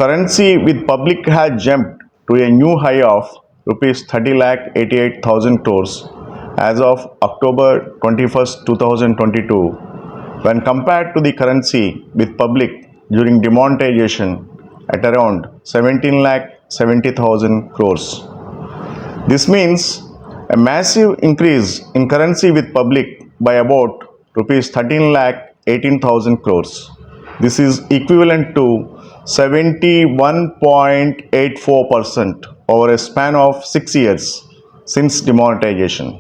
currency with public has jumped to a new high of rupees 30 lakh 88,000 crores as of October 21st, 2022 when compared to the currency with public during demonetization at around 17 lakh 70,000 crores. This means a massive increase in currency with public by about rupees 13 lakh 18,000 crores. This is equivalent to 71.84% over a span of 6 years since demonetization.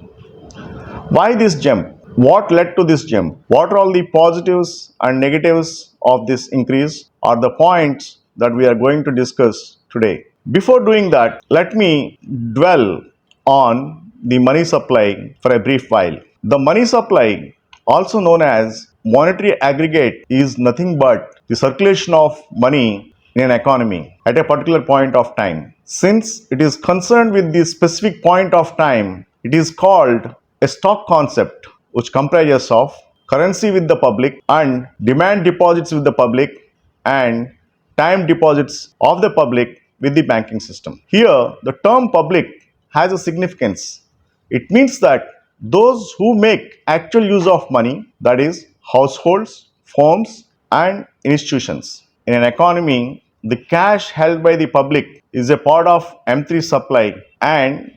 Why this jump? What led to this jump? What are all the positives and negatives of this increase are the points that we are going to discuss today. Before doing that, let me dwell on the money supply for a brief while. The money supply, also known as monetary aggregate, is nothing but the circulation of money in an economy at a particular point of time. Since it is concerned with the specific point of time, it is called a stock concept, which comprises of currency with the public and demand deposits with the public and time deposits of the public with the banking system. Here, the term public has a significance. It means that those who make actual use of money, that is, households, firms, and institutions. In an economy, the cash held by the public is a part of M3 supply, and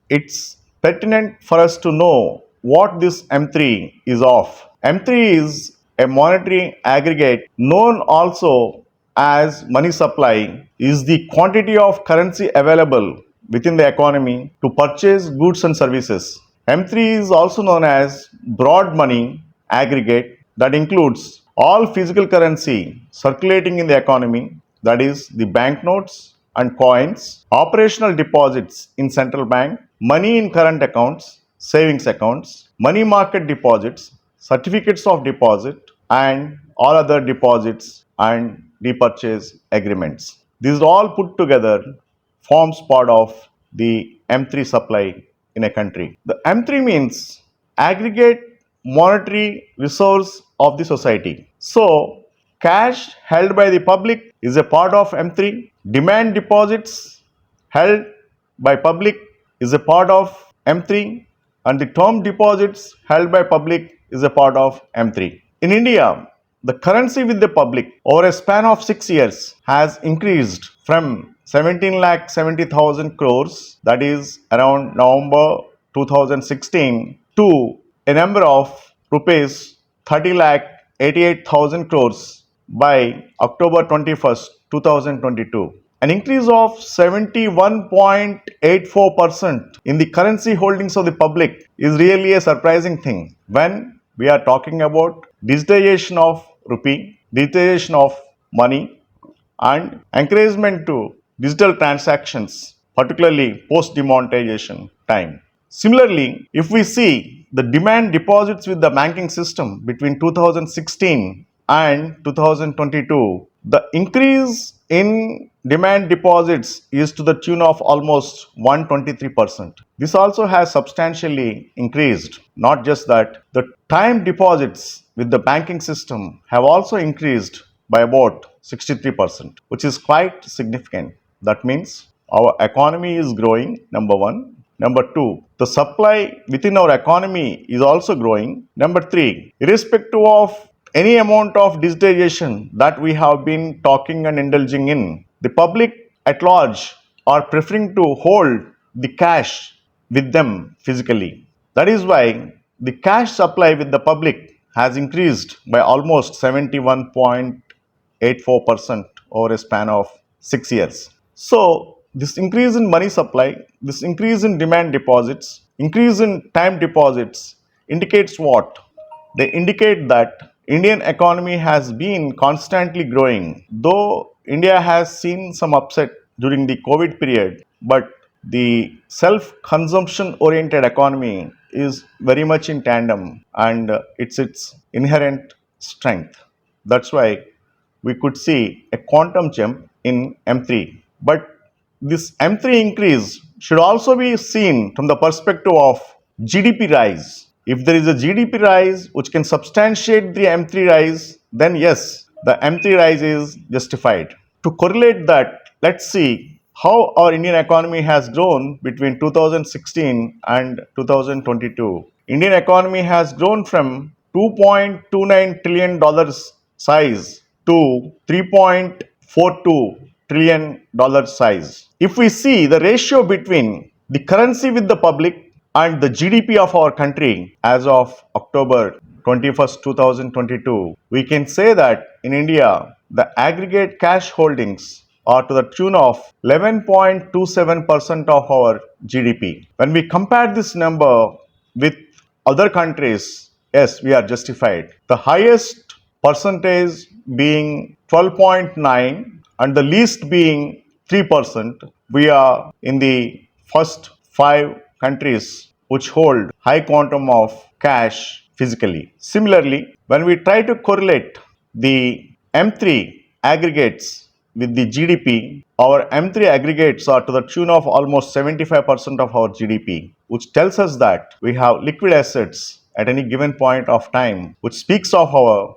it's pertinent for us to know what this M3 is of. M3 is a monetary aggregate known also as money supply, is the quantity of currency available within the economy to purchase goods and services. M3 is also known as broad money aggregate that includes all physical currency circulating in the economy, that is the banknotes and coins, operational deposits in central bank, money in current accounts, savings accounts, money market deposits, certificates of deposit, and all other deposits and repurchase agreements. These all put together forms part of the M3 supply in a country. The M3 means aggregate monetary resource of the society. So, cash held by the public is a part of M3. Demand deposits held by public is a part of M3, and the term deposits held by public is a part of M3. In India, the currency with the public over a span of 6 years has increased from 17 lakh 70,000 crores, that is around November 2016, to a number of rupees 30 lakh 88,000 crores by October 21st, 2022. An increase of 71.84% in the currency holdings of the public is really a surprising thing when we are talking about digitization of rupee, digitization of money, and encouragement to digital transactions, particularly post demonetization time. Similarly, if we see the demand deposits with the banking system between 2016 and 2022, the increase in demand deposits is to the tune of almost 123%. This also has substantially increased. Not just that, the time deposits with the banking system have also increased by about 63%, which is quite significant. That means our economy is growing, number one. Number two, the supply within our economy is also growing. Number three, irrespective of any amount of digitization that we have been talking and indulging in, the public at large are preferring to hold the cash with them physically. That is why the cash supply with the public has increased by almost 71.84% over a span of 6 years. So, this increase in money supply, this increase in demand deposits, increase in time deposits indicates what? They indicate that Indian economy has been constantly growing. Though India has seen some upset during the COVID period, but the self-consumption oriented economy is very much in tandem, and it's its inherent strength. That's why we could see a quantum jump in M3. But this M3 increase should also be seen from the perspective of GDP rise. If there is a GDP rise which can substantiate the M3 rise, then yes, the M3 rise is justified. to correlate that, let's see how our Indian economy has grown between 2016 and 2022. Indian economy has grown from $2.29 trillion size to $3.42 trillion size. If we see the ratio between the currency with the public and the GDP of our country as of October 21st, 2022, we can say that in India, the aggregate cash holdings are to the tune of 11.27% of our GDP. When we compare this number with other countries, yes, we are justified. The highest percentage being 12.9 and the least being 3%. We are in the first five countries which hold high quantum of cash physically. Similarly, when we try to correlate the M3 aggregates with the GDP, our M3 aggregates are to the tune of almost 75% of our GDP, which tells us that we have liquid assets at any given point of time, which speaks of our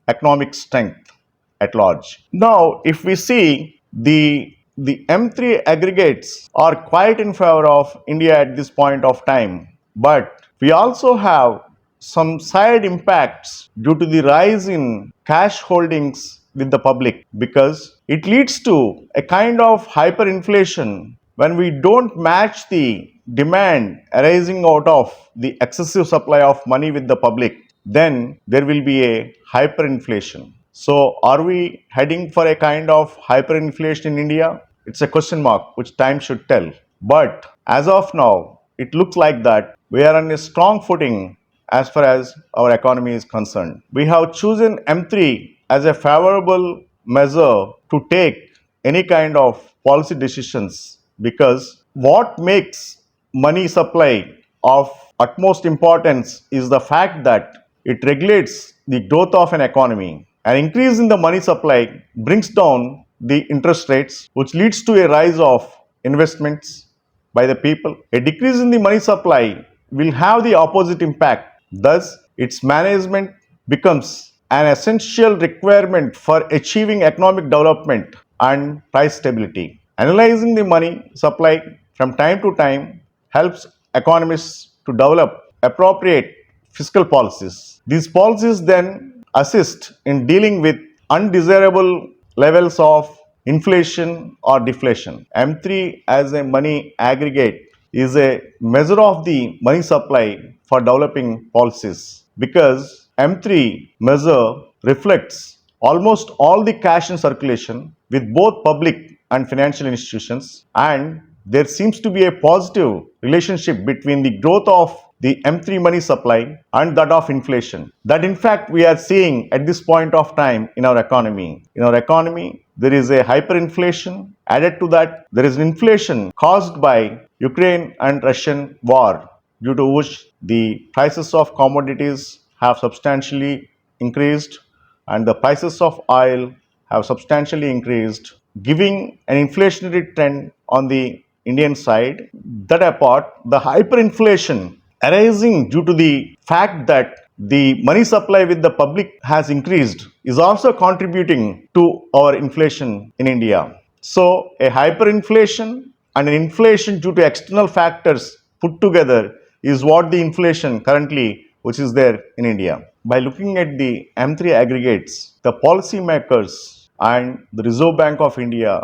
economic strength at large. Now, if we see the M3 aggregates are quite in favor of India at this point of time, but we also have some side impacts due to the rise in cash holdings with the public because it leads to a kind of hyperinflation when we don't match the demand arising out of the excessive supply of money with the public, then there will be a hyperinflation. So, are we heading for a kind of hyperinflation in India? It's a question mark which time should tell. But as of now, it looks like that we are on a strong footing as far as our economy is concerned. We have chosen M3 as a favorable measure to take any kind of policy decisions because what makes money supply of utmost importance is the fact that it regulates the growth of an economy. An increase in the money supply brings down the interest rates, which leads to a rise of investments by the people. A decrease in the money supply will have the opposite impact. Thus, its management becomes an essential requirement for achieving economic development and price stability. Analyzing the money supply from time to time helps economists to develop appropriate fiscal policies. These policies then assist in dealing with undesirable levels of inflation or deflation. M3 as a money aggregate is a measure of the money supply for developing policies because M3 measure reflects almost all the cash in circulation with both public and financial institutions, and there seems to be a positive relationship between the growth of the M3 money supply and that of inflation. That in fact we are seeing at this point of time in our economy. In our economy, there is a hyperinflation. Added to that, there is an inflation caused by Ukraine and Russian war, due to which the prices of commodities have substantially increased and the prices of oil have substantially increased, giving an inflationary trend on the Indian side. That apart, the hyperinflation arising due to the fact that the money supply with the public has increased is also contributing to our inflation in India. So, a hyperinflation and an inflation due to external factors put together is what the inflation currently which is there in India. By looking at the M3 aggregates, the policymakers and the Reserve Bank of India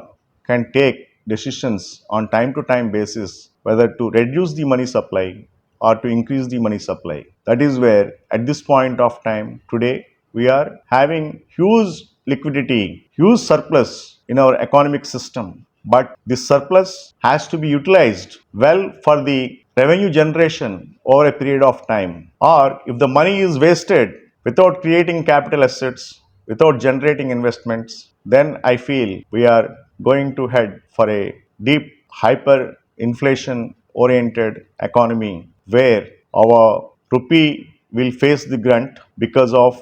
can take decisions on time to time basis whether to reduce the money supply or to increase the money supply. That is where at this point of time today we are having huge liquidity, huge surplus in our economic system. But this surplus has to be utilized well for the revenue generation over a period of time. Or if the money is wasted without creating capital assets, without generating investments, then I feel we are going to head for a deep hyperinflation oriented economy where our rupee will face the grunt because of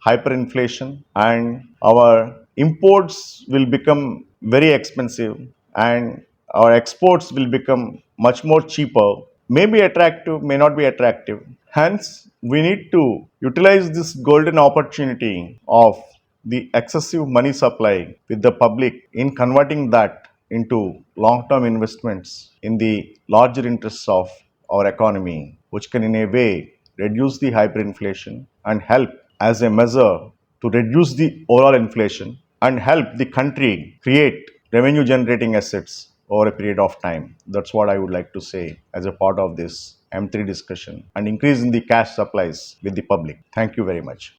hyperinflation and our imports will become very expensive and our exports will become much more cheaper, may be attractive, may not be attractive. Hence, we need to utilize this golden opportunity of the excessive money supply with the public in converting that into long term investments in the larger interests of our economy, which can in a way reduce the hyperinflation and help as a measure to reduce the overall inflation and help the country create revenue generating assets over a period of time. That's what I would like to say as a part of this M3 discussion and increase in the cash supplies with the public. Thank you very much.